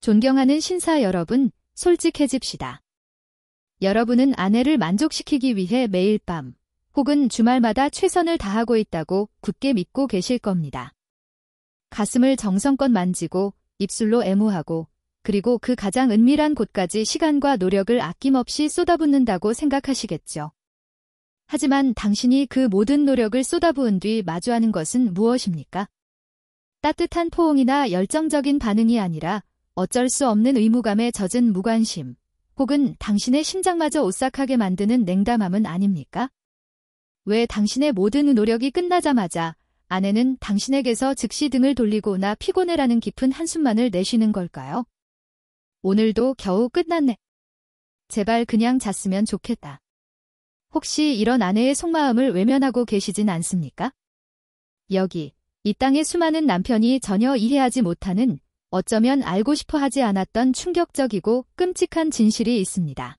존경하는 신사 여러분, 솔직해집시다. 여러분은 아내를 만족시키기 위해 매일 밤 혹은 주말마다 최선을 다하고 있다고 굳게 믿고 계실 겁니다. 가슴을 정성껏 만지고 입술로 애무하고 그리고 그 가장 은밀한 곳까지 시간과 노력을 아낌없이 쏟아붓는다고 생각하시겠죠. 하지만 당신이 그 모든 노력을 쏟아부은 뒤 마주하는 것은 무엇입니까? 따뜻한 포옹이나 열정적인 반응이 아니라 어쩔 수 없는 의무감에 젖은 무관심, 혹은 당신의 심장마저 오싹하게 만드는 냉담함은 아닙니까? 왜 당신의 모든 노력이 끝나자마자 아내는 당신에게서 즉시 등을 돌리거나 피곤해라는 깊은 한숨만을 내쉬는 걸까요? 오늘도 겨우 끝났네. 제발 그냥 잤으면 좋겠다. 혹시 이런 아내의 속마음을 외면하고 계시진 않습니까? 여기, 이 땅의 수많은 남편이 전혀 이해하지 못하는, 어쩌면 알고 싶어 하지 않았던 충격적이고 끔찍한 진실이 있습니다.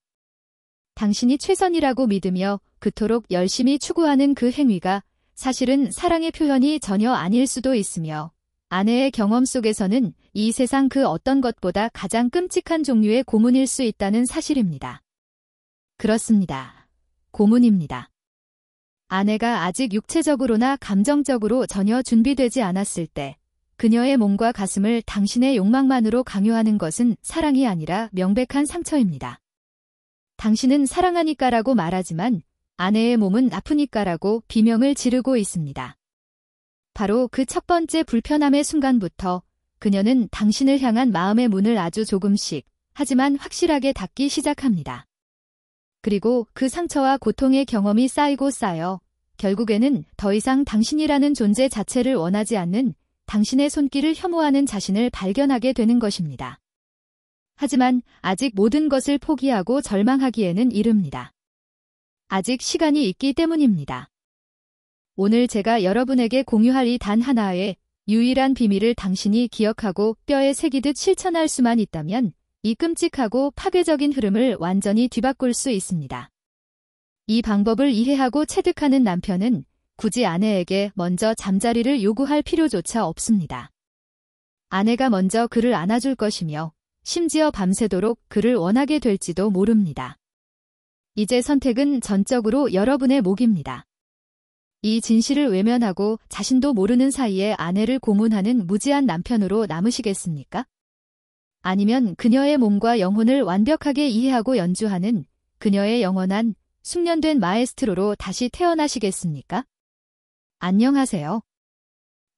당신이 최선이라고 믿으며 그토록 열심히 추구하는 그 행위가 사실은 사랑의 표현이 전혀 아닐 수도 있으며, 아내의 경험 속에서는 이 세상 그 어떤 것보다 가장 끔찍한 종류의 고문일 수 있다는 사실입니다. 그렇습니다. 고문입니다. 아내가 아직 육체적으로나 감정적으로 전혀 준비되지 않았을 때 그녀의 몸과 가슴을 당신의 욕망만으로 강요하는 것은 사랑이 아니라 명백한 상처입니다. 당신은 사랑하니까라고 말하지만 아내의 몸은 아프니까라고 비명을 지르고 있습니다. 바로 그 첫 번째 불편함의 순간부터 그녀는 당신을 향한 마음의 문을 아주 조금씩, 하지만 확실하게 닫기 시작합니다. 그리고 그 상처와 고통의 경험이 쌓이고 쌓여 결국에는 더 이상 당신이라는 존재 자체를 원하지 않는 당신의 손길을 혐오하는 자신을 발견하게 되는 것입니다. 하지만 아직 모든 것을 포기하고 절망하기에는 이릅니다. 아직 시간이 있기 때문입니다. 오늘 제가 여러분에게 공유할 이 단 하나의 유일한 비밀을 당신이 기억하고 뼈에 새기듯 실천할 수만 있다면 이 끔찍하고 파괴적인 흐름을 완전히 뒤바꿀 수 있습니다. 이 방법을 이해하고 체득하는 남편은 굳이 아내에게 먼저 잠자리를 요구할 필요조차 없습니다. 아내가 먼저 그를 안아줄 것이며 심지어 밤새도록 그를 원하게 될지도 모릅니다. 이제 선택은 전적으로 여러분의 몫입니다. 이 진실을 외면하고 자신도 모르는 사이에 아내를 고문하는 무지한 남편으로 남으시겠습니까? 아니면 그녀의 몸과 영혼을 완벽하게 이해하고 연주하는 그녀의 영원한 숙련된 마에스트로로 다시 태어나시겠습니까? 안녕하세요.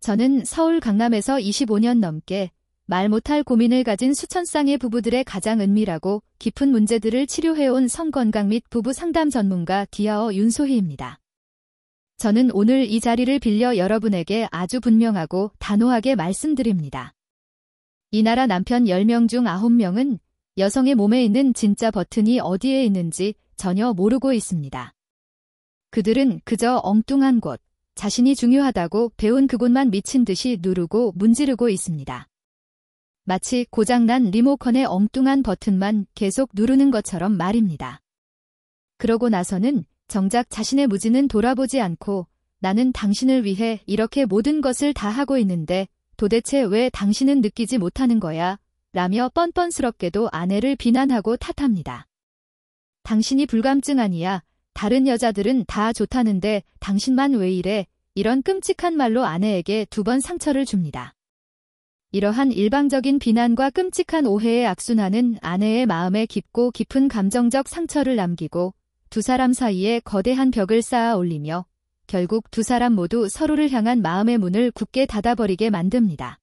저는 서울 강남에서 25년 넘게 말 못할 고민을 가진 수천 쌍의 부부들의 가장 은밀하고 깊은 문제들을 치료해온 성건강 및 부부 상담 전문가 디아어 윤소희입니다. 저는 오늘 이 자리를 빌려 여러분에게 아주 분명하고 단호하게 말씀드립니다. 이 나라 남편 10명 중 9명은 여성의 몸에 있는 진짜 버튼이 어디에 있는지 전혀 모르고 있습니다. 그들은 그저 엉뚱한 곳, 자신이 중요하다고 배운 그곳만 미친 듯이 누르고 문지르고 있습니다. 마치 고장난 리모컨의 엉뚱한 버튼만 계속 누르는 것처럼 말입니다. 그러고 나서는 정작 자신의 무지는 돌아보지 않고 나는 당신을 위해 이렇게 모든 것을 다 하고 있는데 도대체 왜 당신은 느끼지 못하는 거야? 라며 뻔뻔스럽게도 아내를 비난하고 탓합니다. 당신이 불감증 아니야. 다른 여자들은 다 좋다는데 당신만 왜 이래? 이런 끔찍한 말로 아내에게 2번 상처를 줍니다. 이러한 일방적인 비난과 끔찍한 오해의 악순환은 아내의 마음에 깊고 깊은 감정적 상처를 남기고 두 사람 사이에 거대한 벽을 쌓아 올리며 결국 두 사람 모두 서로를 향한 마음의 문을 굳게 닫아버리게 만듭니다.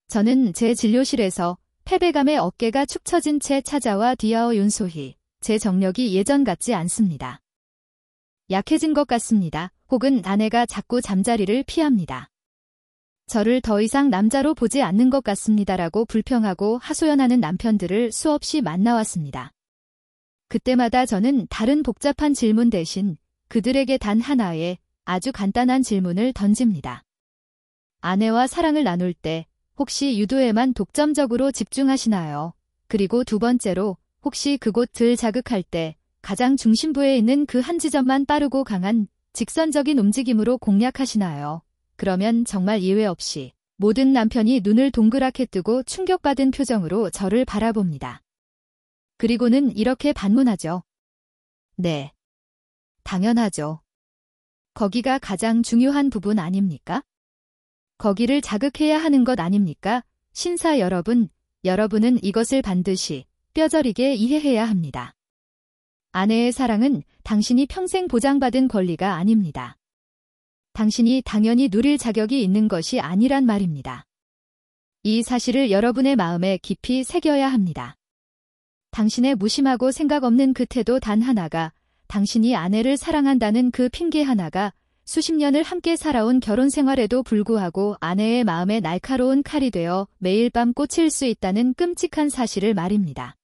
저는 제 진료실에서 패배감에 어깨가 축 처진 채 찾아와 디아어 윤소희, 제 정력이 예전 같지 않습니다. 약해진 것 같습니다. 혹은 아내가 자꾸 잠자리를 피합니다. 저를 더 이상 남자로 보지 않는 것 같습니다라고 불평하고 하소연하는 남편들을 수없이 만나왔습니다. 그때마다 저는 다른 복잡한 질문 대신 그들에게 단 하나의 아주 간단한 질문을 던집니다. 아내와 사랑을 나눌 때 혹시 유도에만 독점적으로 집중하시나요? 그리고 2번째로 혹시 그곳을 자극할 때 가장 중심부에 있는 그 한 지점만 빠르고 강한 직선적인 움직임으로 공략하시나요? 그러면 정말 예외 없이 모든 남편이 눈을 동그랗게 뜨고 충격받은 표정으로 저를 바라봅니다. 그리고는 이렇게 반문하죠. 네. 당연하죠. 거기가 가장 중요한 부분 아닙니까? 거기를 자극해야 하는 것 아닙니까? 신사 여러분, 여러분은 이것을 반드시 뼈저리게 이해해야 합니다. 아내의 사랑은 당신이 평생 보장받은 권리가 아닙니다. 당신이 당연히 누릴 자격이 있는 것이 아니란 말입니다. 이 사실을 여러분의 마음에 깊이 새겨야 합니다. 당신의 무심하고 생각 없는 그 태도 단 하나가, 당신이 아내를 사랑한다는 그 핑계 하나가 수십 년을 함께 살아온 결혼 생활에도 불구하고 아내의 마음에 날카로운 칼이 되어 매일 밤 꽂힐 수 있다는 끔찍한 사실을 말입니다.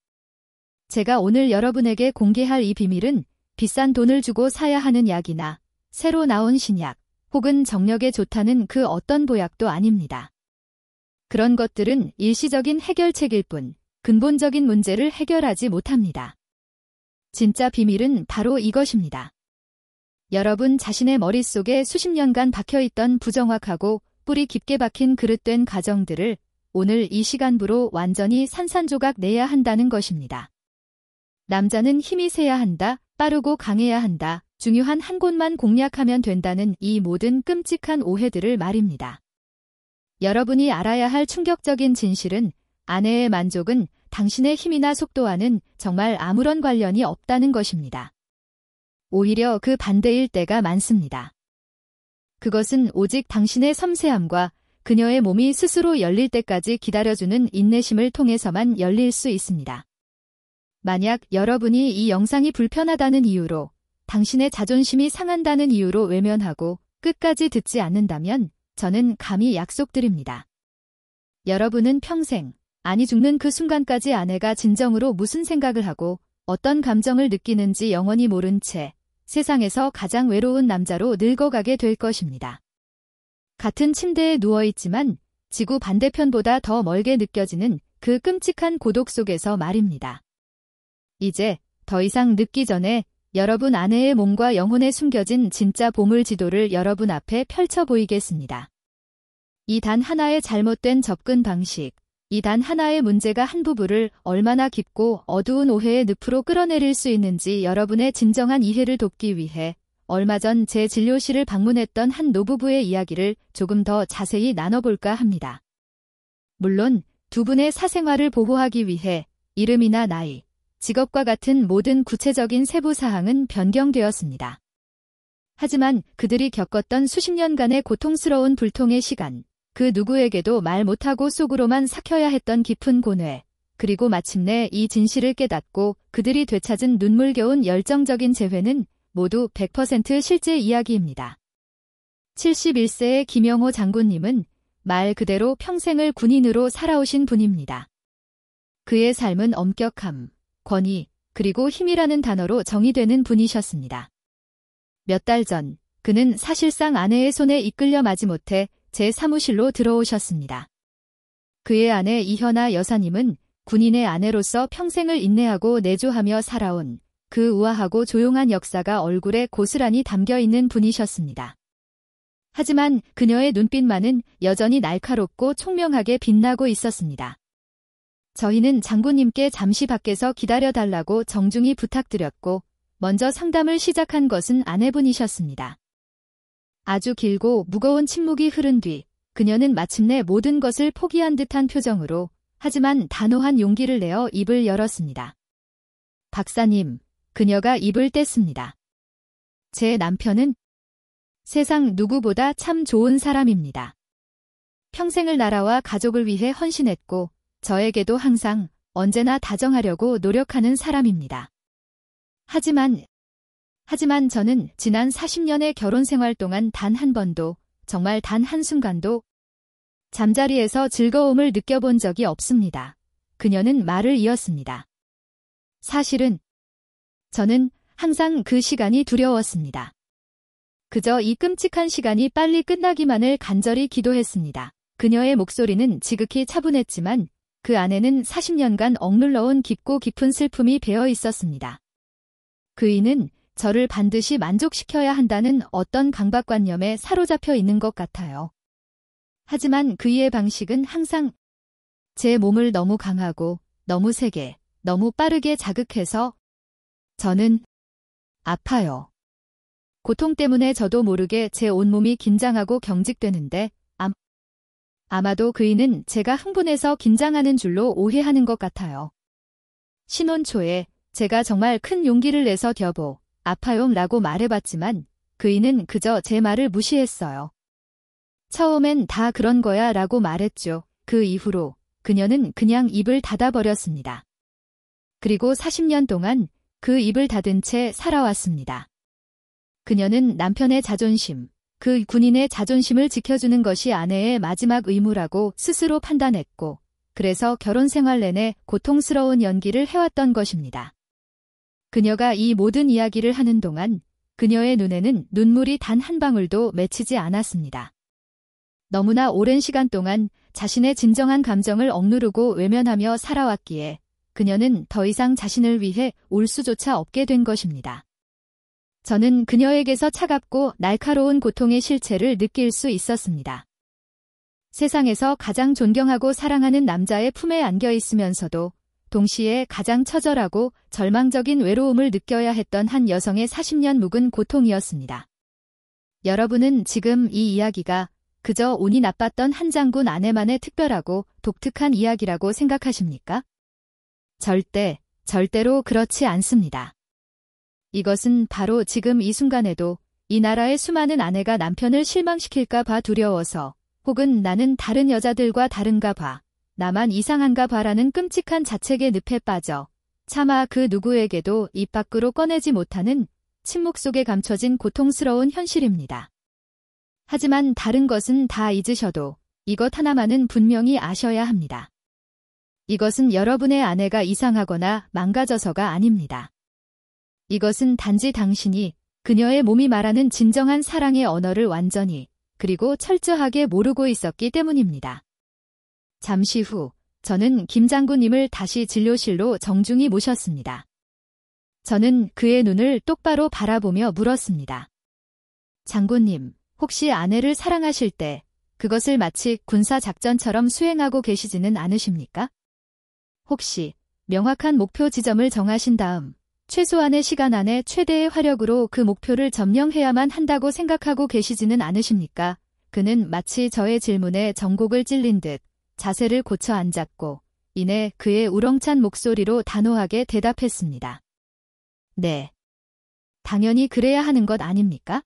제가 오늘 여러분에게 공개할 이 비밀은 비싼 돈을 주고 사야 하는 약이나 새로 나온 신약, 혹은 정력에 좋다는 그 어떤 보약도 아닙니다. 그런 것들은 일시적인 해결책일 뿐 근본적인 문제를 해결하지 못합니다. 진짜 비밀은 바로 이것입니다. 여러분 자신의 머릿속에 수십 년간 박혀있던 부정확하고 뿌리 깊게 박힌 그릇된 가정들을 오늘 이 시간부로 완전히 산산조각 내야 한다는 것입니다. 남자는 힘이 세야 한다, 빠르고 강해야 한다, 중요한 한 곳만 공략하면 된다는 이 모든 끔찍한 오해들을 말입니다. 여러분이 알아야 할 충격적인 진실은 아내의 만족은 당신의 힘이나 속도와는 정말 아무런 관련이 없다는 것입니다. 오히려 그 반대일 때가 많습니다. 그것은 오직 당신의 섬세함과 그녀의 몸이 스스로 열릴 때까지 기다려주는 인내심을 통해서만 열릴 수 있습니다. 만약 여러분이 이 영상이 불편하다는 이유로, 당신의 자존심이 상한다는 이유로 외면하고 끝까지 듣지 않는다면 저는 감히 약속드립니다. 여러분은 평생, 아니 죽는 그 순간까지 아내가 진정으로 무슨 생각을 하고 어떤 감정을 느끼는지 영원히 모른 채 세상에서 가장 외로운 남자로 늙어가게 될 것입니다. 같은 침대에 누워있지만 지구 반대편보다 더 멀게 느껴지는 그 끔찍한 고독 속에서 말입니다. 이제 더 이상 늦기 전에 여러분 아내의 몸과 영혼에 숨겨진 진짜 보물 지도를 여러분 앞에 펼쳐 보이겠습니다. 이 단 하나의 잘못된 접근 방식, 이 단 하나의 문제가 한 부부를 얼마나 깊고 어두운 오해의 늪으로 끌어내릴 수 있는지 여러분의 진정한 이해를 돕기 위해 얼마 전 제 진료실을 방문했던 한 노부부의 이야기를 조금 더 자세히 나눠볼까 합니다. 물론 두 분의 사생활을 보호하기 위해 이름이나 나이, 직업과 같은 모든 구체적인 세부 사항은 변경되었습니다. 하지만 그들이 겪었던 수십 년간의 고통스러운 불통의 시간, 그 누구에게도 말 못하고 속으로만 삭혀야 했던 깊은 고뇌, 그리고 마침내 이 진실을 깨닫고 그들이 되찾은 눈물겨운 열정적인 재회는 모두 100% 실제 이야기입니다. 71세의 김영호 장군님은 말 그대로 평생을 군인으로 살아오신 분입니다. 그의 삶은 엄격함, 권위, 그리고 힘이라는 단어로 정의되는 분이셨습니다. 몇 달 전, 그는 사실상 아내의 손에 이끌려 마지못해 제 사무실로 들어오셨습니다. 그의 아내 이현아 여사님은 군인의 아내로서 평생을 인내하고 내조하며 살아온 그 우아하고 조용한 역사가 얼굴에 고스란히 담겨있는 분이셨습니다. 하지만 그녀의 눈빛만은 여전히 날카롭고 총명하게 빛나고 있었습니다. 저희는 장군님께 잠시 밖에서 기다려달라고 정중히 부탁드렸고 먼저 상담을 시작한 것은 아내분이셨습니다. 아주 길고 무거운 침묵이 흐른 뒤 그녀는 마침내 모든 것을 포기한 듯한 표정으로 하지만 단호한 용기를 내어 입을 열었습니다. 박사님, 그녀가 입을 뗐습니다. 제 남편은 세상 누구보다 참 좋은 사람입니다. 평생을 나라와 가족을 위해 헌신했고 저에게도 항상 언제나 다정하려고 노력하는 사람입니다. 하지만 저는 지난 40년의 결혼 생활 동안 단 한 번도, 정말 단 한순간도 잠자리에서 즐거움을 느껴본 적이 없습니다. 그녀는 말을 이었습니다. 사실은 저는 항상 그 시간이 두려웠습니다. 그저 이 끔찍한 시간이 빨리 끝나기만을 간절히 기도했습니다. 그녀의 목소리는 지극히 차분했지만 그 안에는 40년간 억눌러온 깊고 깊은 슬픔이 배어 있었습니다. 그이는 저를 반드시 만족시켜야 한다는 어떤 강박관념에 사로잡혀 있는 것 같아요. 하지만 그의 방식은 항상 제 몸을 너무 강하고 너무 세게, 너무 빠르게 자극해서 저는 아파요. 고통 때문에 저도 모르게 제 온몸이 긴장하고 경직되는데 아마도 그이는 제가 흥분해서 긴장하는 줄로 오해하는 것 같아요. 신혼 초에 제가 정말 큰 용기를 내서 여보, 아파요 라고 말해봤지만 그이는 그저 제 말을 무시했어요. 처음엔 다 그런 거야 라고 말했죠. 그 이후로 그녀는 그냥 입을 닫아버렸습니다. 그리고 40년 동안 그 입을 닫은 채 살아왔습니다. 그녀는 남편의 자존심, 그 군인의 자존심을 지켜주는 것이 아내의 마지막 의무라고 스스로 판단했고, 그래서 결혼 생활 내내 고통스러운 연기를 해왔던 것입니다. 그녀가 이 모든 이야기를 하는 동안 그녀의 눈에는 눈물이 단 한 방울도 맺히지 않았습니다. 너무나 오랜 시간 동안 자신의 진정한 감정을 억누르고 외면하며 살아왔기에 그녀는 더 이상 자신을 위해 울 수조차 없게 된 것입니다. 저는 그녀에게서 차갑고 날카로운 고통의 실체를 느낄 수 있었습니다. 세상에서 가장 존경하고 사랑하는 남자의 품에 안겨 있으면서도 동시에 가장 처절하고 절망적인 외로움을 느껴야 했던 한 여성의 40년 묵은 고통이었습니다. 여러분은 지금 이 이야기가 그저 운이 나빴던 한 장군 아내만의 특별하고 독특한 이야기라고 생각하십니까? 절대로 그렇지 않습니다. 이것은 바로 지금 이 순간에도 이 나라의 수많은 아내가 남편을 실망시킬까 봐 두려워서 혹은 나는 다른 여자들과 다른가 봐, 나만 이상한가 봐라는 끔찍한 자책의 늪에 빠져 차마 그 누구에게도 입 밖으로 꺼내지 못하는 침묵 속에 감춰진 고통스러운 현실입니다. 하지만 다른 것은 다 잊으셔도 이것 하나만은 분명히 아셔야 합니다. 이것은 여러분의 아내가 이상하거나 망가져서가 아닙니다. 이것은 단지 당신이 그녀의 몸이 말하는 진정한 사랑의 언어를 완전히 그리고 철저하게 모르고 있었기 때문입니다. 잠시 후 저는 김 장군님을 다시 진료실로 정중히 모셨습니다. 저는 그의 눈을 똑바로 바라보며 물었습니다. 장군님, 혹시 아내를 사랑하실 때 그것을 마치 군사작전처럼 수행하고 계시지는 않으십니까? 혹시 명확한 목표 지점을 정하신 다음 최소한의 시간 안에 최대의 화력으로 그 목표를 점령해야만 한다고 생각하고 계시지는 않으십니까? 그는 마치 저의 질문에 정곡을 찔린 듯 자세를 고쳐 앉았고 이내 그의 우렁찬 목소리로 단호하게 대답했습니다. 네. 당연히 그래야 하는 것 아닙니까?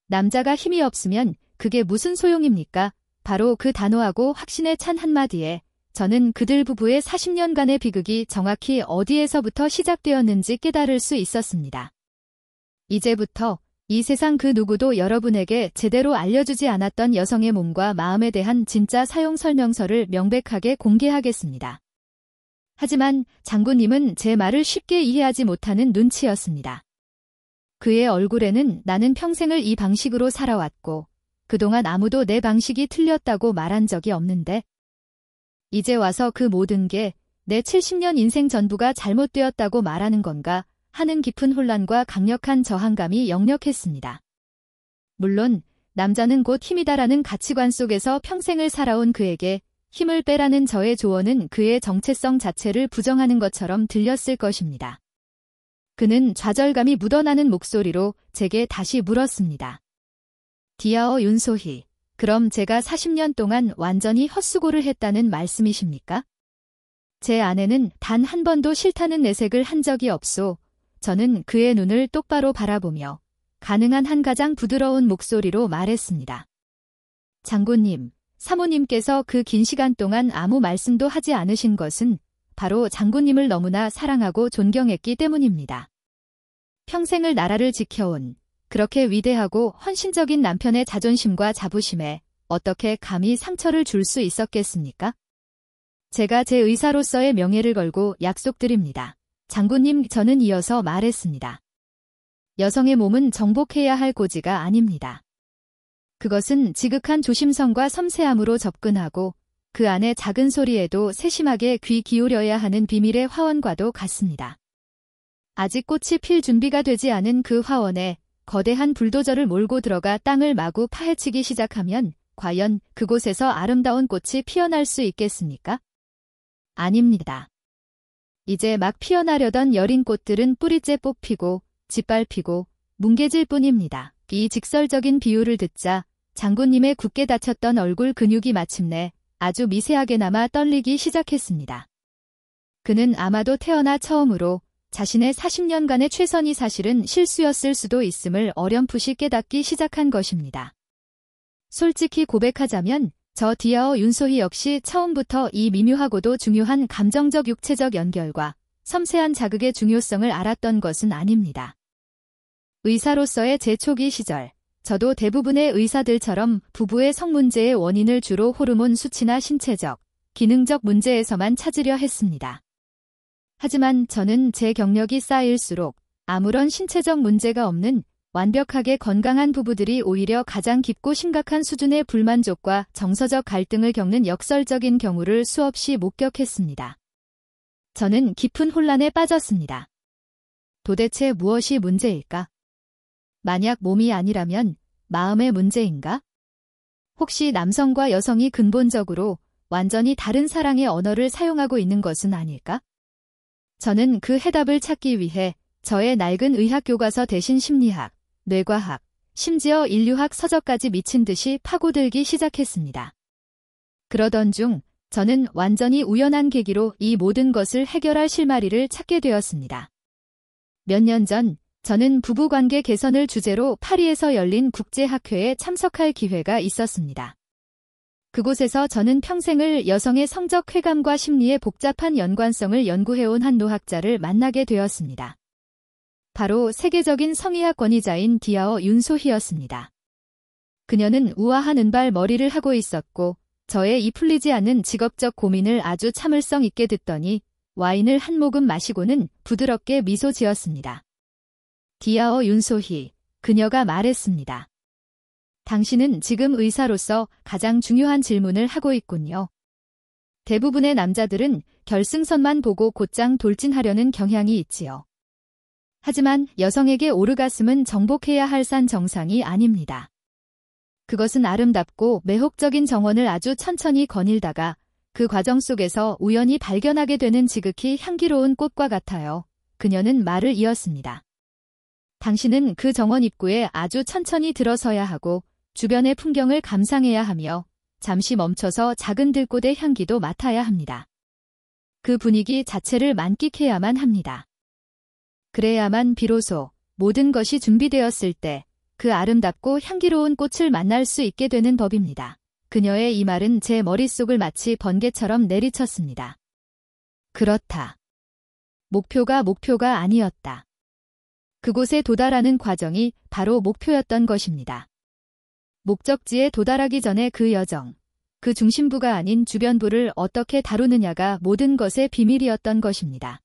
남자가 힘이 없으면 그게 무슨 소용입니까? 바로 그 단호하고 확신에 찬 한마디에 저는 그들 부부의 40년간의 비극이 정확히 어디에서부터 시작되었는지 깨달을 수 있었습니다. 이제부터 이 세상 그 누구도 여러분에게 제대로 알려주지 않았던 여성의 몸과 마음에 대한 진짜 사용 설명서를 명백하게 공개하겠습니다. 하지만 장군님은 제 말을 쉽게 이해하지 못하는 눈치였습니다. 그의 얼굴에는 나는 평생을 이 방식으로 살아왔고 그동안 아무도 내 방식이 틀렸다고 말한 적이 없는데 이제 와서 그 모든 게 내 70년 인생 전부가 잘못되었다고 말하는 건가 하는 깊은 혼란과 강력한 저항감이 역력했습니다. 물론 남자는 곧 힘이다라는 가치관 속에서 평생을 살아온 그에게 힘을 빼라는 저의 조언은 그의 정체성 자체를 부정하는 것처럼 들렸을 것입니다. 그는 좌절감이 묻어나는 목소리로 제게 다시 물었습니다. 디아어 윤소희, 그럼 제가 40년 동안 완전히 헛수고를 했다는 말씀이십니까? 제 아내는 단 한 번도 싫다는 내색을 한 적이 없소. 저는 그의 눈을 똑바로 바라보며 가능한 한 가장 부드러운 목소리로 말했습니다. 장군님, 사모님께서 그 긴 시간 동안 아무 말씀도 하지 않으신 것은 바로 장군님을 너무나 사랑하고 존경했기 때문입니다. 평생을 나라를 지켜온 그렇게 위대하고 헌신적인 남편의 자존심과 자부심에 어떻게 감히 상처를 줄 수 있었겠습니까? 제가 제 의사로서의 명예를 걸고 약속드립니다. 장군님, 저는 이어서 말했습니다. 여성의 몸은 정복해야 할 고지가 아닙니다. 그것은 지극한 조심성과 섬세함으로 접근하고 그 안의 작은 소리에도 세심하게 귀 기울여야 하는 비밀의 화원과도 같습니다. 아직 꽃이 필 준비가 되지 않은 그 화원에 거대한 불도저를 몰고 들어가 땅을 마구 파헤치기 시작하면 과연 그곳에서 아름다운 꽃이 피어날 수 있겠습니까? 아닙니다. 이제 막 피어나려던 여린 꽃들은 뿌리째 뽑히고 짓밟히고 뭉개질 뿐입니다. 이 직설적인 비유를 듣자 장군님의 굳게 닫혔던 얼굴 근육이 마침내 아주 미세하게나마 떨리기 시작했습니다. 그는 아마도 태어나 처음으로 자신의 40년간의 최선이 사실은 실수였을 수도 있음을 어렴풋이 깨닫기 시작한 것입니다. 솔직히 고백하자면 저 디아오 윤소희 역시 처음부터 이 미묘하고도 중요한 감정적 육체적 연결과 섬세한 자극의 중요성을 알았던 것은 아닙니다. 의사로서의 제 초기 시절, 저도 대부분의 의사들처럼 부부의 성문제의 원인을 주로 호르몬 수치나 신체적, 기능적 문제에서만 찾으려 했습니다. 하지만 저는 제 경력이 쌓일수록 아무런 신체적 문제가 없는 완벽하게 건강한 부부들이 오히려 가장 깊고 심각한 수준의 불만족과 정서적 갈등을 겪는 역설적인 경우를 수없이 목격했습니다. 저는 깊은 혼란에 빠졌습니다. 도대체 무엇이 문제일까? 만약 몸이 아니라면 마음의 문제인가? 혹시 남성과 여성이 근본적으로 완전히 다른 사랑의 언어를 사용하고 있는 것은 아닐까? 저는 그 해답을 찾기 위해 저의 낡은 의학 교과서 대신 심리학, 뇌과학, 심지어 인류학 서적까지 미친 듯이 파고들기 시작했습니다. 그러던 중 저는 완전히 우연한 계기로 이 모든 것을 해결할 실마리를 찾게 되었습니다. 몇 년 전 저는 부부관계 개선을 주제로 파리에서 열린 국제학회에 참석할 기회가 있었습니다. 그곳에서 저는 평생을 여성의 성적 쾌감과 심리의 복잡한 연관성을 연구해온 한 노학자를 만나게 되었습니다. 바로 세계적인 성의학 권위자인 디아오 윤소희였습니다. 그녀는 우아한 은발 머리를 하고 있었고 저의 이 풀리지 않는 직업적 고민을 아주 참을성 있게 듣더니 와인을 한 모금 마시고는 부드럽게 미소 지었습니다. 디아오 윤소희, 그녀가 말했습니다. 당신은 지금 의사로서 가장 중요한 질문을 하고 있군요. 대부분의 남자들은 결승선만 보고 곧장 돌진하려는 경향이 있지요. 하지만 여성에게 오르가슴은 정복해야 할 산 정상이 아닙니다. 그것은 아름답고 매혹적인 정원을 아주 천천히 거닐다가 그 과정 속에서 우연히 발견하게 되는 지극히 향기로운 꽃과 같아요. 그녀는 말을 이었습니다. 당신은 그 정원 입구에 아주 천천히 들어서야 하고 주변의 풍경을 감상해야 하며 잠시 멈춰서 작은 들꽃의 향기도 맡아야 합니다. 그 분위기 자체를 만끽해야만 합니다. 그래야만 비로소 모든 것이 준비되었을 때 그 아름답고 향기로운 꽃을 만날 수 있게 되는 법입니다. 그녀의 이 말은 제 머릿속을 마치 번개처럼 내리쳤습니다. 그렇다. 목표가 아니었다. 그곳에 도달하는 과정이 바로 목표였던 것입니다. 목적지에 도달하기 전에 그 여정, 그 중심부가 아닌 주변부를 어떻게 다루느냐가 모든 것의 비밀이었던 것입니다.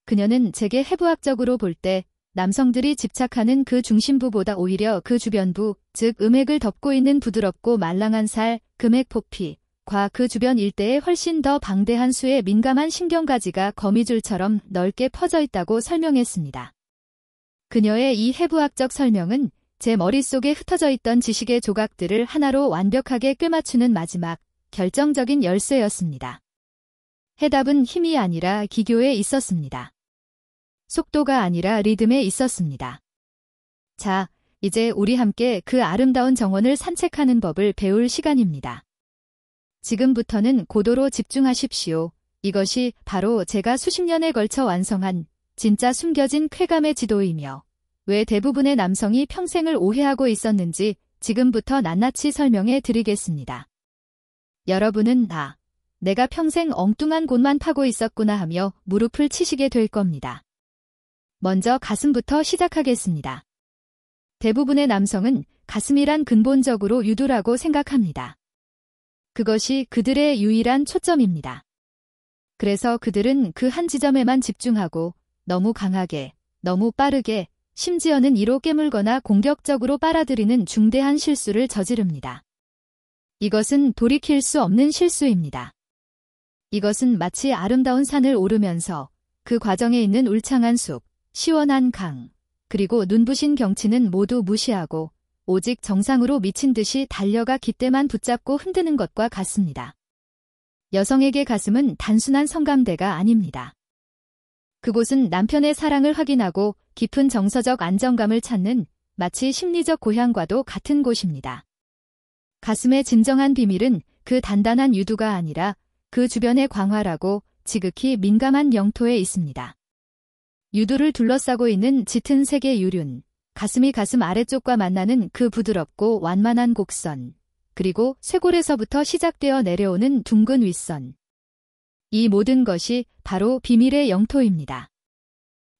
그녀는 제게 해부학적으로 볼 때 남성들이 집착하는 그 중심부보다 오히려 그 주변부, 즉 음액을 덮고 있는 부드럽고 말랑한 살, 금액 포피과 그 주변 일대에 훨씬 더 방대한 수의 민감한 신경가지가 거미줄처럼 넓게 퍼져 있다고 설명했습니다. 그녀의 이 해부학적 설명은 제 머릿속에 흩어져 있던 지식의 조각들을 하나로 완벽하게 꿰맞추는 마지막, 결정적인 열쇠였습니다. 해답은 힘이 아니라 기교에 있었습니다. 속도가 아니라 리듬에 있었습니다. 자, 이제 우리 함께 그 아름다운 정원을 산책하는 법을 배울 시간입니다. 지금부터는 고도로 집중하십시오. 이것이 바로 제가 수십 년에 걸쳐 완성한 진짜 숨겨진 쾌감의 지도이며 왜 대부분의 남성이 평생을 오해하고 있었는지 지금부터 낱낱이 설명해 드리겠습니다. 여러분은 내가 평생 엉뚱한 곳만 파고 있었구나 하며 무릎을 치시게 될 겁니다. 먼저 가슴부터 시작하겠습니다. 대부분의 남성은 가슴이란 근본적으로 유두라고 생각합니다. 그것이 그들의 유일한 초점입니다. 그래서 그들은 그 한 지점에만 집중하고 너무 강하게, 너무 빠르게, 심지어는 이로 깨물거나 공격적으로 빨아들이는 중대한 실수를 저지릅니다. 이것은 돌이킬 수 없는 실수입니다. 이것은 마치 아름다운 산을 오르면서 그 과정에 있는 울창한 숲, 시원한 강, 그리고 눈부신 경치는 모두 무시하고 오직 정상으로 미친 듯이 달려가 깃대만 붙잡고 흔드는 것과 같습니다. 여성에게 가슴은 단순한 성감대가 아닙니다. 그곳은 남편의 사랑을 확인하고 깊은 정서적 안정감을 찾는 마치 심리적 고향과도 같은 곳입니다. 가슴의 진정한 비밀은 그 단단한 유두가 아니라 그 주변의 광활하고 지극히 민감한 영토에 있습니다. 유두를 둘러싸고 있는 짙은 색의 유륜, 가슴이 가슴 아래쪽과 만나는 그 부드럽고 완만한 곡선, 그리고 쇄골에서부터 시작되어 내려오는 둥근 윗선. 이 모든 것이 바로 비밀의 영토입니다.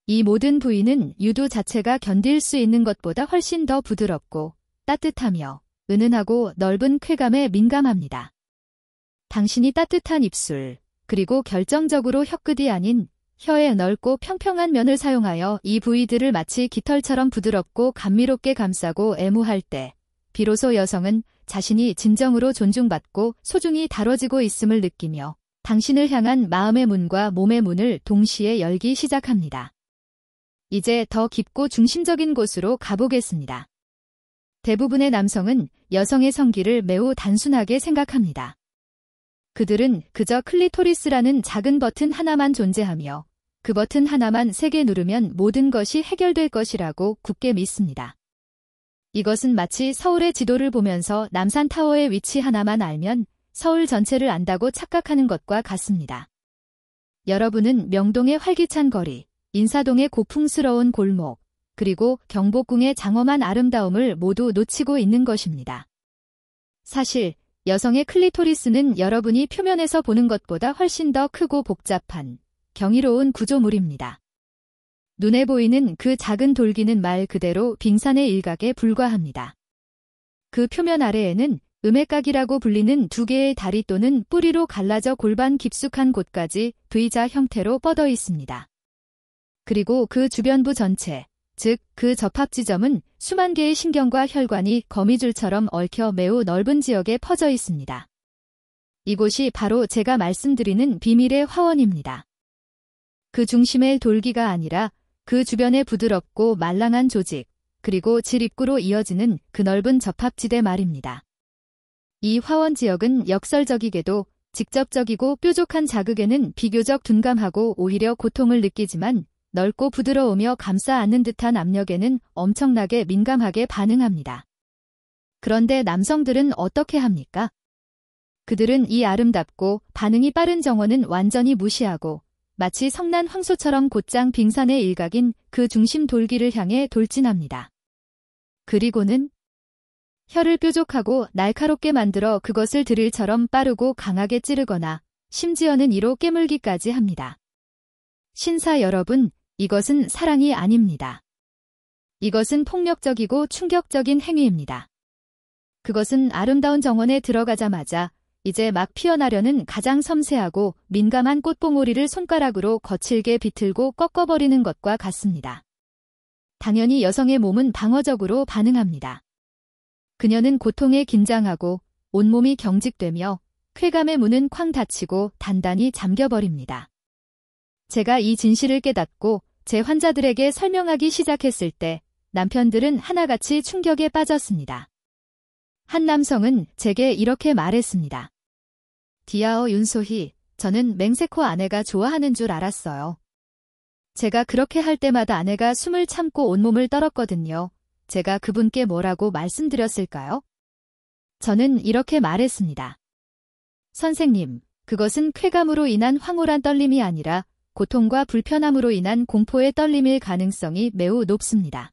이 모든 부위는 유두 자체가 견딜 수 있는 것보다 훨씬 더 부드럽고 따뜻하며 은은하고 넓은 쾌감에 민감합니다. 당신이 따뜻한 입술, 그리고 결정적으로 혀끝이 아닌 혀의 넓고 평평한 면을 사용하여 이 부위들을 마치 깃털처럼 부드럽고 감미롭게 감싸고 애무할 때, 비로소 여성은 자신이 진정으로 존중받고 소중히 다뤄지고 있음을 느끼며 당신을 향한 마음의 문과 몸의 문을 동시에 열기 시작합니다. 이제 더 깊고 중심적인 곳으로 가보겠습니다. 대부분의 남성은 여성의 성기를 매우 단순하게 생각합니다. 그들은 그저 클리토리스라는 작은 버튼 하나만 존재하며 그 버튼 하나만 세게 누르면 모든 것이 해결될 것이라고 굳게 믿습니다. 이것은 마치 서울의 지도를 보면서 남산타워의 위치 하나만 알면 서울 전체를 안다고 착각하는 것과 같습니다. 여러분은 명동의 활기찬 거리, 인사동의 고풍스러운 골목, 그리고 경복궁의 장엄한 아름다움을 모두 놓치고 있는 것입니다. 사실 여성의 클리토리스는 여러분이 표면에서 보는 것보다 훨씬 더 크고 복잡한 경이로운 구조물입니다. 눈에 보이는 그 작은 돌기는 말 그대로 빙산의 일각에 불과합니다. 그 표면 아래에는 음액각이라고 불리는 두 개의 다리 또는 뿌리로 갈라져 골반 깊숙한 곳까지 V자 형태로 뻗어 있습니다. 그리고 그 주변부 전체, 즉 그 접합 지점은 수만 개의 신경과 혈관이 거미줄처럼 얽혀 매우 넓은 지역에 퍼져 있습니다. 이곳이 바로 제가 말씀드리는 비밀의 화원입니다. 그 중심의 돌기가 아니라 그 주변의 부드럽고 말랑한 조직, 그리고 질 입구로 이어지는 그 넓은 접합지대 말입니다. 이 화원 지역은 역설적이게도 직접적이고 뾰족한 자극에는 비교적 둔감하고 오히려 고통을 느끼지만 넓고 부드러우며 감싸 안는 듯한 압력에는 엄청나게 민감하게 반응합니다. 그런데 남성들은 어떻게 합니까? 그들은 이 아름답고 반응이 빠른 정원은 완전히 무시하고 마치 성난 황소처럼 곧장 빙산의 일각인 그 중심 돌기를 향해 돌진합니다. 그리고는 혀를 뾰족하고 날카롭게 만들어 그것을 드릴처럼 빠르고 강하게 찌르거나 심지어는 이로 깨물기까지 합니다. 신사 여러분, 이것은 사랑이 아닙니다. 이것은 폭력적이고 충격적인 행위입니다. 그것은 아름다운 정원에 들어가자마자 이제 막 피어나려는 가장 섬세하고 민감한 꽃봉오리를 손가락으로 거칠게 비틀고 꺾어버리는 것과 같습니다. 당연히 여성의 몸은 방어적으로 반응합니다. 그녀는 고통에 긴장하고 온몸이 경직되며 쾌감의 문은 쾅 닫히고 단단히 잠겨버립니다. 제가 이 진실을 깨닫고 제 환자들에게 설명하기 시작했을 때 남편들은 하나같이 충격에 빠졌습니다. 한 남성은 제게 이렇게 말했습니다. 디아어 윤소희, 저는 맹세코 아내가 좋아하는 줄 알았어요. 제가 그렇게 할 때마다 아내가 숨을 참고 온몸을 떨었거든요. 제가 그분께 뭐라고 말씀드렸을까요? 저는 이렇게 말했습니다. 선생님, 그것은 쾌감으로 인한 황홀한 떨림이 아니라 고통과 불편함으로 인한 공포의 떨림일 가능성이 매우 높습니다.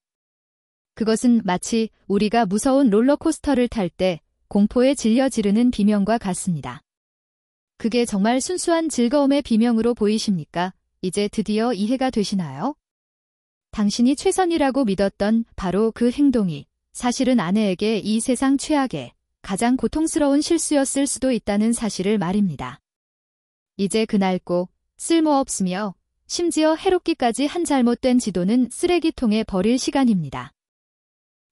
그것은 마치 우리가 무서운 롤러코스터를 탈 때 공포에 질려 지르는 비명과 같습니다. 그게 정말 순수한 즐거움의 비명으로 보이십니까? 이제 드디어 이해가 되시나요? 당신이 최선이라고 믿었던 바로 그 행동이 사실은 아내에게 이 세상 최악의 가장 고통스러운 실수였을 수도 있다는 사실을 말입니다. 이제 그 낡고 쓸모없으며 심지어 해롭기까지 한 잘못된 지도는 쓰레기통에 버릴 시간입니다.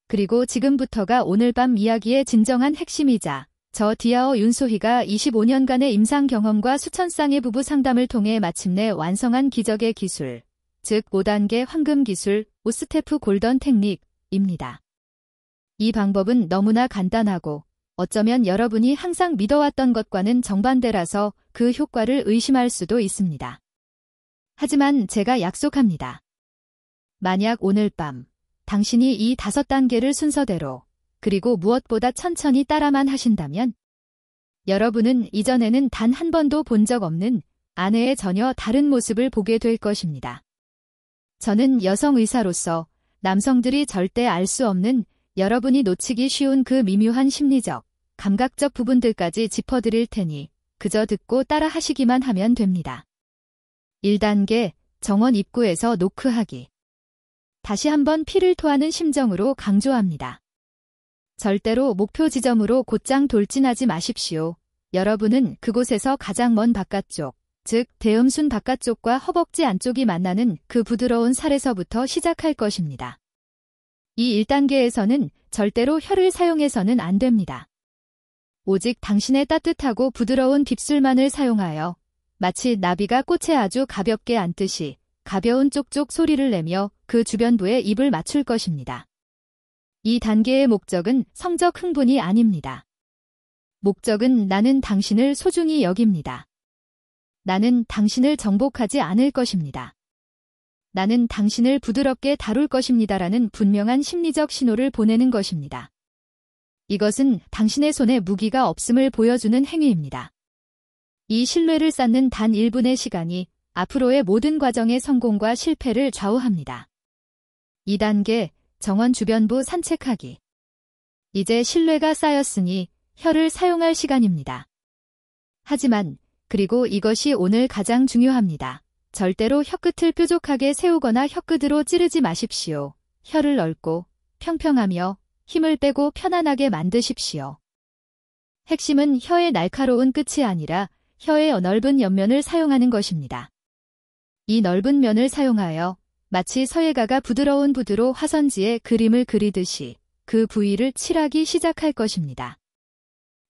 그리고 지금부터가 오늘 밤 이야기의 진정한 핵심이자 저 디아어 윤소희가 25년간의 임상 경험과 수천 쌍의 부부 상담을 통해 마침내 완성한 기적의 기술, 즉 5단계 황금 기술, 오스테프 골던 테크닉입니다. 이 방법은 너무나 간단하고 어쩌면 여러분이 항상 믿어왔던 것과는 정반대라서 그 효과를 의심할 수도 있습니다. 하지만 제가 약속합니다. 만약 오늘 밤 당신이 이 5단계를 순서대로 그리고 무엇보다 천천히 따라만 하신다면 여러분은 이전에는 단 한 번도 본 적 없는 아내의 전혀 다른 모습을 보게 될 것입니다. 저는 여성 의사로서 남성들이 절대 알 수 없는 여러분이 놓치기 쉬운 그 미묘한 심리적, 감각적 부분들까지 짚어드릴 테니 그저 듣고 따라 하시기만 하면 됩니다. 1단계, 정원 입구에서 노크하기. 다시 한번 피를 토하는 심정으로 강조합니다. 절대로 목표 지점으로 곧장 돌진하지 마십시오. 여러분은 그곳에서 가장 먼 바깥쪽, 즉 대음순 바깥쪽과 허벅지 안쪽이 만나는 그 부드러운 살에서부터 시작할 것입니다. 이 1단계에서는 절대로 혀를 사용해서는 안 됩니다. 오직 당신의 따뜻하고 부드러운 빗술만을 사용하여 마치 나비가 꽃에 아주 가볍게 앉듯이 가벼운 쪽쪽 소리를 내며 그 주변부에 입을 맞출 것입니다. 이 단계의 목적은 성적 흥분이 아닙니다. 목적은 나는 당신을 소중히 여깁니다. 나는 당신을 정복하지 않을 것입니다. 나는 당신을 부드럽게 다룰 것입니다라는 분명한 심리적 신호를 보내는 것입니다. 이것은 당신의 손에 무기가 없음을 보여주는 행위입니다. 이 신뢰를 쌓는 단 1분의 시간이 앞으로의 모든 과정의 성공과 실패를 좌우합니다. 2단계, 정원 주변부 산책하기. 이제 신뢰가 쌓였으니 혀를 사용할 시간입니다. 하지만 그리고 이것이 오늘 가장 중요합니다. 절대로 혀끝을 뾰족하게 세우거나 혀끝으로 찌르지 마십시오. 혀를 넓고 평평하며 힘을 빼고 편안하게 만드십시오. 핵심은 혀의 날카로운 끝이 아니라 혀의 넓은 옆면을 사용하는 것입니다. 이 넓은 면을 사용하여 마치 서예가가 부드러운 붓으로 화선지에 그림을 그리듯이 그 부위를 칠하기 시작할 것입니다.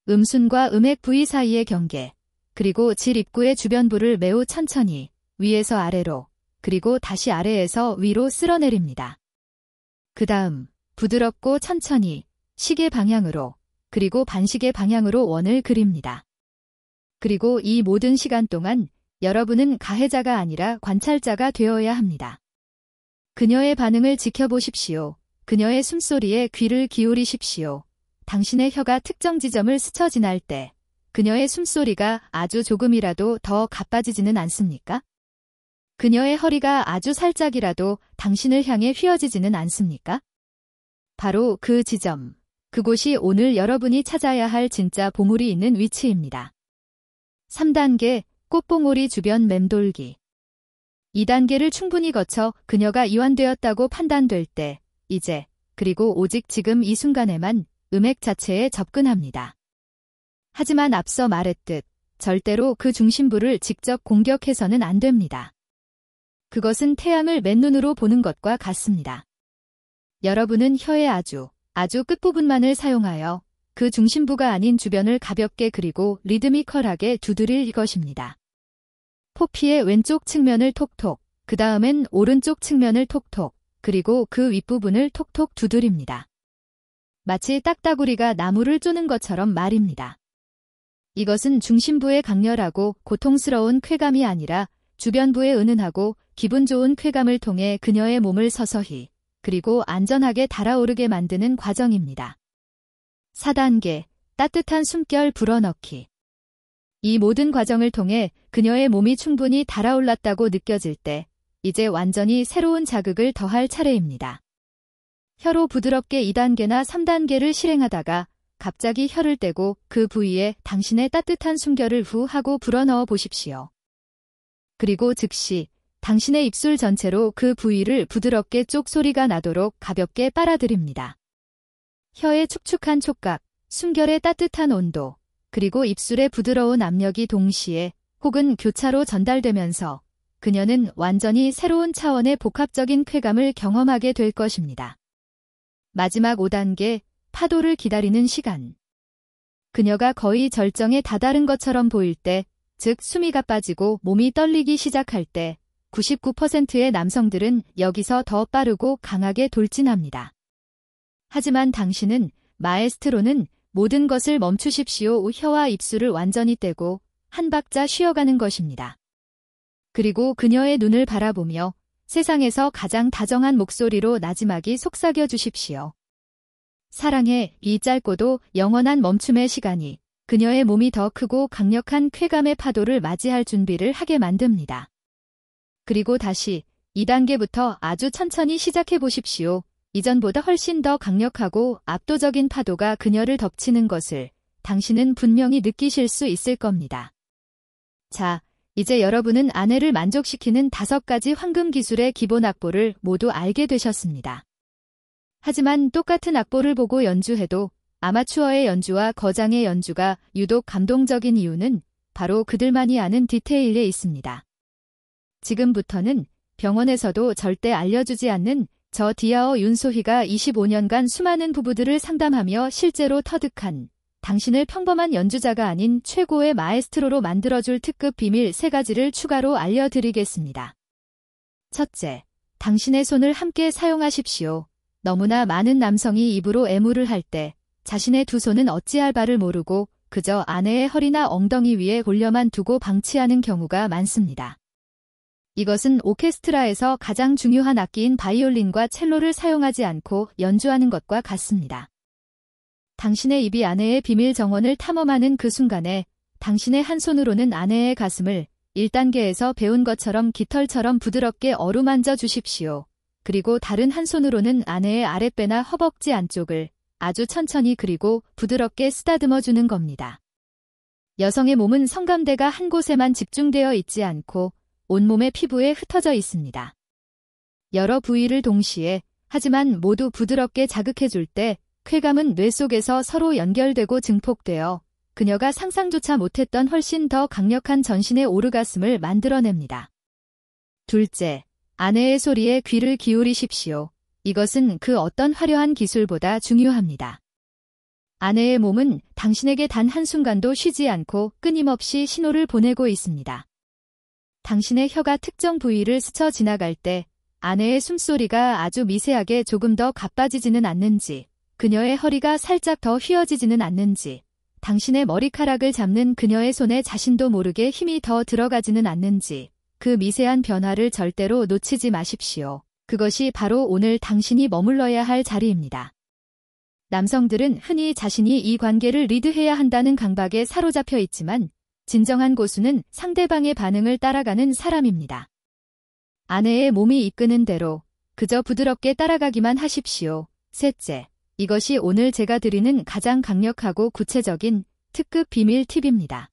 음순과 음액 부위 사이의 경계, 그리고 질 입구의 주변부를 매우 천천히 위에서 아래로, 그리고 다시 아래에서 위로 쓸어내립니다. 그 다음 부드럽고 천천히 시계 방향으로, 그리고 반시계 방향으로 원을 그립니다. 그리고 이 모든 시간 동안 여러분은 가해자가 아니라 관찰자가 되어야 합니다. 그녀의 반응을 지켜보십시오. 그녀의 숨소리에 귀를 기울이십시오. 당신의 혀가 특정 지점을 스쳐 지날 때 그녀의 숨소리가 아주 조금이라도 더 가빠지지는 않습니까? 그녀의 허리가 아주 살짝이라도 당신을 향해 휘어지지는 않습니까? 바로 그 지점, 그곳이 오늘 여러분이 찾아야 할 진짜 보물이 있는 위치입니다. 3단계, 꽃봉오리 주변 맴돌기. 2단계를 충분히 거쳐 그녀가 이완되었다고 판단될 때, 이제, 그리고 오직 지금 이 순간에만 음액 자체에 접근합니다. 하지만 앞서 말했듯 절대로 그 중심부를 직접 공격해서는 안 됩니다. 그것은 태양을 맨눈으로 보는 것과 같습니다. 여러분은 혀의 아주 끝부분만을 사용하여 그 중심부가 아닌 주변을 가볍게 그리고 리드미컬하게 두드릴 것입니다. 포피의 왼쪽 측면을 톡톡, 그 다음엔 오른쪽 측면을 톡톡, 그리고 그 윗부분을 톡톡 두드립니다. 마치 딱따구리가 나무를 쪼는 것처럼 말입니다. 이것은 중심부의 강렬하고 고통스러운 쾌감이 아니라 주변부의 은은하고 기분 좋은 쾌감을 통해 그녀의 몸을 서서히 그리고 안전하게 달아오르게 만드는 과정입니다. 4단계, 따뜻한 숨결 불어넣기. 이 모든 과정을 통해 그녀의 몸이 충분히 달아올랐다고 느껴질 때 이제 완전히 새로운 자극을 더할 차례입니다. 혀로 부드럽게 2단계나 3단계를 실행하다가 갑자기 혀를 떼고 그 부위에 당신의 따뜻한 숨결을 후 하고 불어넣어 보십시오. 그리고 즉시 당신의 입술 전체로 그 부위를 부드럽게 쪽 소리가 나도록 가볍게 빨아들입니다. 혀의 축축한 촉각, 숨결의 따뜻한 온도, 그리고 입술의 부드러운 압력이 동시에 혹은 교차로 전달되면서 그녀는 완전히 새로운 차원의 복합적인 쾌감을 경험하게 될 것입니다. 마지막 5단계, 파도를 기다리는 시간. 그녀가 거의 절정에 다다른 것처럼 보일 때, 즉 숨이 가빠지고 몸이 떨리기 시작할 때 99%의 남성들은 여기서 더 빠르고 강하게 돌진합니다. 하지만 당신은, 마에스트로는 모든 것을 멈추십시오. 혀와 입술을 완전히 떼고 한 박자 쉬어가는 것입니다. 그리고 그녀의 눈을 바라보며 세상에서 가장 다정한 목소리로 나지막이 속삭여 주십시오. 사랑해, 이 짧고도 영원한 멈춤의 시간이 그녀의 몸이 더 크고 강력한 쾌감의 파도를 맞이할 준비를 하게 만듭니다. 그리고 다시 2단계부터 아주 천천히 시작해 보십시오. 이전보다 훨씬 더 강력하고 압도적인 파도가 그녀를 덮치는 것을 당신은 분명히 느끼실 수 있을 겁니다. 자, 이제 여러분은 아내를 만족시키는 5가지 황금 기술의 기본 악보를 모두 알게 되셨습니다. 하지만 똑같은 악보를 보고 연주해도 아마추어의 연주와 거장의 연주가 유독 감동적인 이유는 바로 그들만이 아는 디테일에 있습니다. 지금부터는 병원에서도 절대 알려주지 않는 저 디아어 윤소희가 25년간 수많은 부부들을 상담하며 실제로 터득한 당신을 평범한 연주자가 아닌 최고의 마에스트로로 만들어줄 특급 비밀 3가지를 추가로 알려드리겠습니다. 첫째, 당신의 손을 함께 사용하십시오. 너무나 많은 남성이 입으로 애무를 할 때 자신의 두 손은 어찌할 바를 모르고 그저 아내의 허리나 엉덩이 위에 올려만 두고 방치하는 경우가 많습니다. 이것은 오케스트라에서 가장 중요한 악기인 바이올린과 첼로를 사용하지 않고 연주하는 것과 같습니다. 당신의 입이 아내의 비밀 정원을 탐험하는 그 순간에 당신의 한 손으로는 아내의 가슴을 1단계에서 배운 것처럼 깃털처럼 부드럽게 어루만져 주십시오. 그리고 다른 한 손으로는 아내의 아랫배나 허벅지 안쪽을 아주 천천히 그리고 부드럽게 쓰다듬어 주는 겁니다. 여성의 몸은 성감대가 한 곳에만 집중되어 있지 않고 온몸의 피부에 흩어져 있습니다. 여러 부위를 동시에 하지만 모두 부드럽게 자극해줄 때 쾌감은 뇌 속에서 서로 연결되고 증폭되어 그녀가 상상조차 못했던 훨씬 더 강력한 전신의 오르가슴을 만들어냅니다. 둘째, 아내의 소리에 귀를 기울이십시오. 이것은 그 어떤 화려한 기술보다 중요합니다. 아내의 몸은 당신에게 단 한순간도 쉬지 않고 끊임없이 신호를 보내고 있습니다. 당신의 혀가 특정 부위를 스쳐 지나갈 때 아내의 숨소리가 아주 미세하게 조금 더 가빠지지는 않는지, 그녀의 허리가 살짝 더 휘어지지는 않는지, 당신의 머리카락을 잡는 그녀의 손에 자신도 모르게 힘이 더 들어가지는 않는지, 그 미세한 변화를 절대로 놓치지 마십시오. 그것이 바로 오늘 당신이 머물러야 할 자리입니다. 남성들은 흔히 자신이 이 관계를 리드해야 한다는 강박에 사로잡혀 있지만 진정한 고수는 상대방의 반응을 따라가는 사람입니다. 아내의 몸이 이끄는 대로 그저 부드럽게 따라가기만 하십시오. 셋째, 이것이 오늘 제가 드리는 가장 강력하고 구체적인 특급 비밀 팁입니다.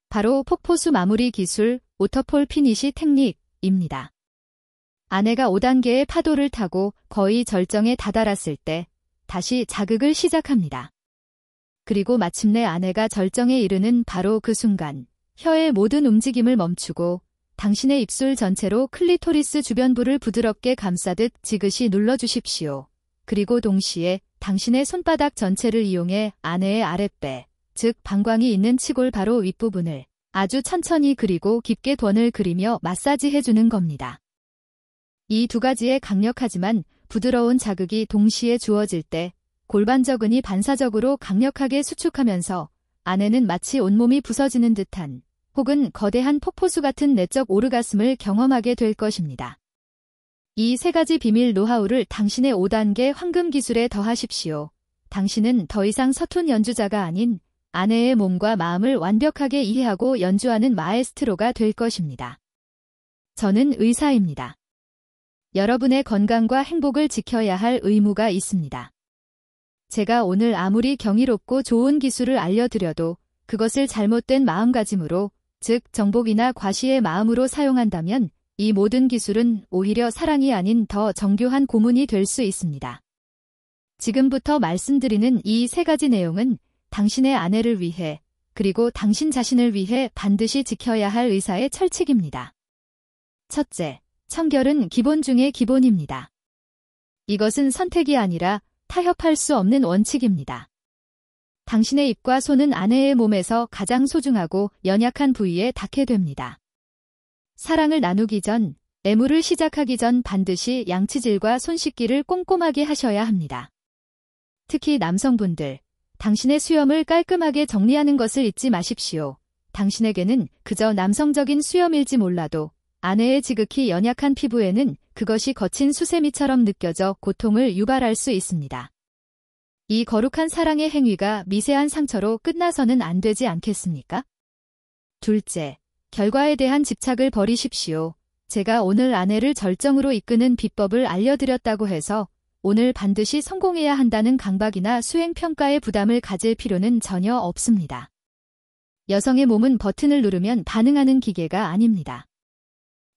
바로 폭포수 마무리 기술, 오터폴 피니시 테크닉입니다. 아내가 5단계의 파도를 타고 거의 절정에 다다랐을 때 다시 자극을 시작합니다. 그리고 마침내 아내가 절정에 이르는 바로 그 순간 혀의 모든 움직임을 멈추고 당신의 입술 전체로 클리토리스 주변부를 부드럽게 감싸듯 지그시 눌러주십시오. 그리고 동시에 당신의 손바닥 전체를 이용해 아내의 아랫배, 즉 방광이 있는 치골 바로 윗부분을 아주 천천히 그리고 깊게 권을 그리며 마사지해주는 겁니다. 이 2가지의 강력하지만 부드러운 자극이 동시에 주어질 때 골반저근이 반사적으로 강력하게 수축하면서 아내는 마치 온몸이 부서지는 듯한 혹은 거대한 폭포수 같은 내적 오르가슴을 경험하게 될 것입니다. 이 3가지 비밀 노하우를 당신의 5단계 황금 기술에 더하십시오. 당신은 더 이상 서툰 연주자가 아닌 아내의 몸과 마음을 완벽하게 이해하고 연주하는 마에스트로가 될 것입니다. 저는 의사입니다. 여러분의 건강과 행복을 지켜야 할 의무가 있습니다. 제가 오늘 아무리 경이롭고 좋은 기술을 알려드려도 그것을 잘못된 마음가짐으로, 즉 정복이나 과시의 마음으로 사용한다면 이 모든 기술은 오히려 사랑이 아닌 더 정교한 고문이 될 수 있습니다. 지금부터 말씀드리는 이 3가지 내용은 당신의 아내를 위해 그리고 당신 자신을 위해 반드시 지켜야 할 의사의 철칙입니다. 첫째, 청결은 기본 중의 기본입니다. 이것은 선택이 아니라 타협할 수 없는 원칙입니다. 당신의 입과 손은 아내의 몸에서 가장 소중하고 연약한 부위에 닿게 됩니다. 사랑을 나누기 전, 애무를 시작하기 전 반드시 양치질과 손 씻기를 꼼꼼하게 하셔야 합니다. 특히 남성분들, 당신의 수염을 깔끔하게 정리하는 것을 잊지 마십시오. 당신에게는 그저 남성적인 수염일지 몰라도 아내의 지극히 연약한 피부에는 그것이 거친 수세미처럼 느껴져 고통을 유발할 수 있습니다. 이 거룩한 사랑의 행위가 미세한 상처로 끝나서는 안 되지 않겠습니까? 둘째, 결과에 대한 집착을 버리십시오. 제가 오늘 아내를 절정으로 이끄는 비법을 알려드렸다고 해서 오늘 반드시 성공해야 한다는 강박이나 수행평가의 부담을 가질 필요는 전혀 없습니다. 여성의 몸은 버튼을 누르면 반응하는 기계가 아닙니다.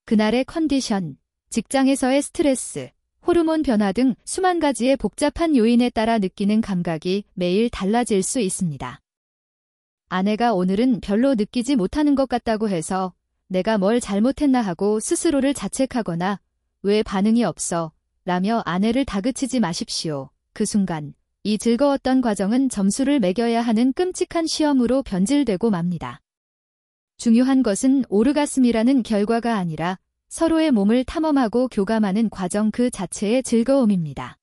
그날의 컨디션, 직장에서의 스트레스, 호르몬 변화 등 수만 가지의 복잡한 요인에 따라 느끼는 감각이 매일 달라질 수 있습니다. 아내가 오늘은 별로 느끼지 못하는 것 같다고 해서 내가 뭘 잘못했나 하고 스스로를 자책하거나 왜 반응이 없어? 라며 아내를 다그치지 마십시오. 그 순간 이 즐거웠던 과정은 점수를 매겨야 하는 끔찍한 시험으로 변질되고 맙니다. 중요한 것은 오르가슴이라는 결과가 아니라 서로의 몸을 탐험하고 교감하는 과정 그 자체의 즐거움입니다.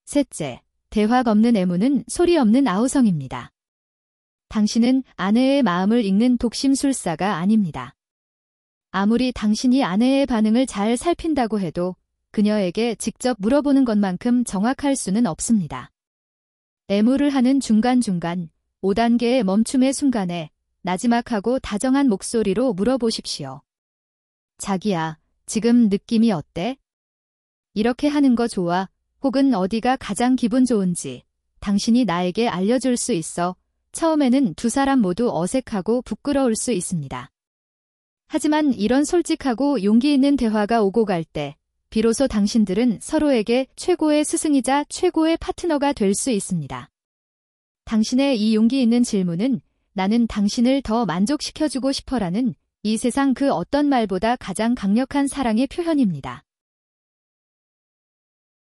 셋째, 대화 없는 애무는 소리 없는 아우성입니다. 당신은 아내의 마음을 읽는 독심술사가 아닙니다. 아무리 당신이 아내의 반응을 잘 살핀다고 해도 그녀에게 직접 물어보는 것만큼 정확할 수는 없습니다. 애무를 하는 중간중간 5단계의 멈춤의 순간에 나지막하고 다정한 목소리로 물어보십시오. 자기야, 지금 느낌이 어때? 이렇게 하는 거 좋아? 혹은 어디가 가장 기분 좋은지 당신이 나에게 알려줄 수 있어. 처음에는 두 사람 모두 어색하고 부끄러울 수 있습니다. 하지만 이런 솔직하고 용기 있는 대화가 오고 갈 때 비로소 당신들은 서로에게 최고의 스승이자 최고의 파트너가 될 수 있습니다. 당신의 이 용기 있는 질문은 나는 당신을 더 만족시켜주고 싶어라는 이 세상 그 어떤 말보다 가장 강력한 사랑의 표현입니다.